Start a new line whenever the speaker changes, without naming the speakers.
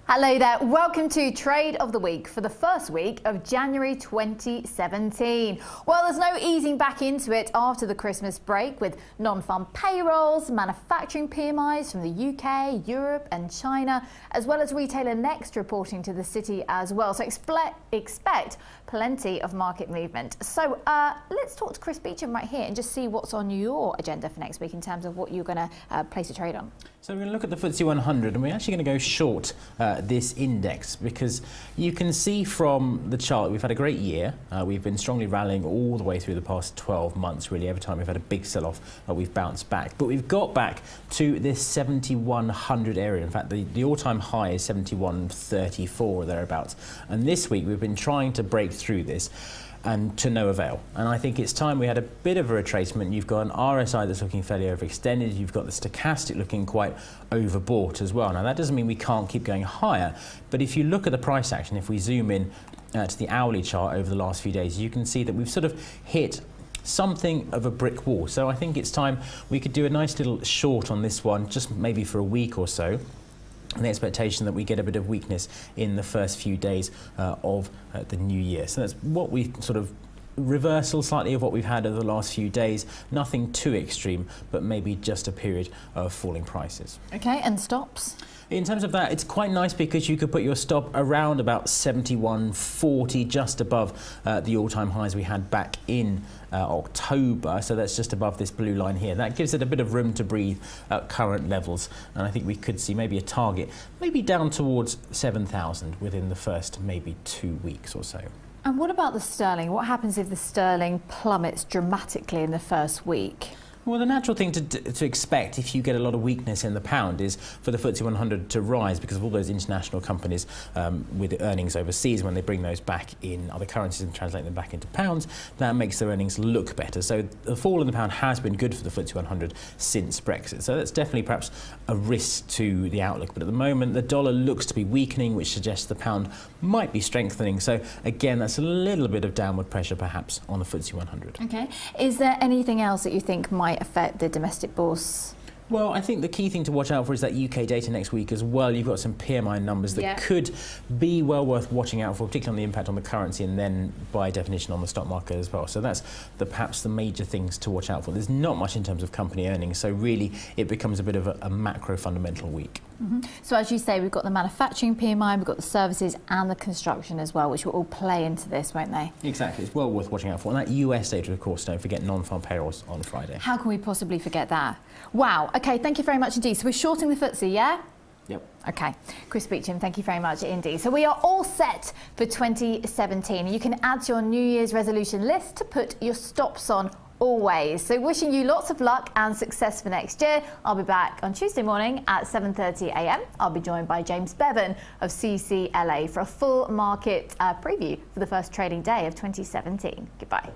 Hello there, welcome to Trade of the Week for the first week of January 2017. Well, there's no easing back into it after the Christmas break with non-farm payrolls, manufacturing PMIs from the UK, Europe and China, as well as retailer Next reporting to the city as well. So expect plenty of market movement. So let's talk to Chris Beauchamp right here and just see what's on your agenda for next week in terms of what you're going to place a trade on.
So we're going to look at the FTSE 100 and we're actually going to go short this index because you can see from the chart we've had a great year. We've been strongly rallying all the way through the past 12 months really. Every time we've had a big sell-off we've bounced back. But we've got back to this 7100 area. In fact the all-time high is 7134 or thereabouts. And this week we've been trying to break through this and to no avail. And I think it's time. We had a bit of a retracement. You've got an RSI that's looking fairly overextended. You've got the stochastic looking quite overbought as well. Now that doesn't mean we can't keep going higher, but if you look at the price action, if we zoom in to the hourly chart over the last few days, you can see that we've sort of hit something of a brick wall. So I think it's time we could do a nice little short on this one, just maybe for a week or so. And the expectation that we get a bit of weakness in the first few days of the new year. So that's what we sort of reversal slightly of what we've had over the last few days. Nothing too extreme, but maybe just a period of falling prices.
Okay, and stops?
In terms of that, it's quite nice because you could put your stop around about 71.40, just above the all-time highs we had back in October. So that's just above this blue line here. That gives it a bit of room to breathe at current levels. And I think we could see maybe a target, maybe down towards 7,000 within the first maybe 2 weeks or so.
And what about the sterling? What happens if the sterling plummets dramatically in the first week?
Well, the natural thing to expect if you get a lot of weakness in the pound is for the FTSE 100 to rise because of all those international companies with earnings overseas. When they bring those back in other currencies and translate them back into pounds, that makes their earnings look better. So the fall in the pound has been good for the FTSE 100 since Brexit. So that's definitely perhaps a risk to the outlook. But at the moment, the dollar looks to be weakening, which suggests the pound might be strengthening. So again, that's a little bit of downward pressure perhaps on the FTSE 100.
Okay. Is there anything else that you think might affect the domestic bourse?
Well, I think the key thing to watch out for is that UK data next week as well. You've got some PMI numbers that could be well worth watching out for, particularly on the impact on the currency and then by definition on the stock market as well. So that's perhaps the major things to watch out for. There's not much in terms of company earnings, so really it becomes a bit of a macro fundamental week.
So as you say, we've got the manufacturing PMI, we've got the services and the construction as well, which will all play into this, won't they? Exactly,
it's well worth watching out for. And that US data, of course, don't forget non-farm payrolls on Friday.
How can we possibly forget that? Wow, okay, thank you very much indeed. So we're shorting the FTSE, yeah?
Yep.
Okay, Chris Beauchamp, thank you very much indeed. So we are all set for 2017. You can add to your New Year's resolution list to put your stops on always. So wishing you lots of luck and success for next year. I'll be back on Tuesday morning at 7:30 a.m. I'll be joined by James Bevan of CCLA for a full market preview for the first trading day of 2017. Goodbye.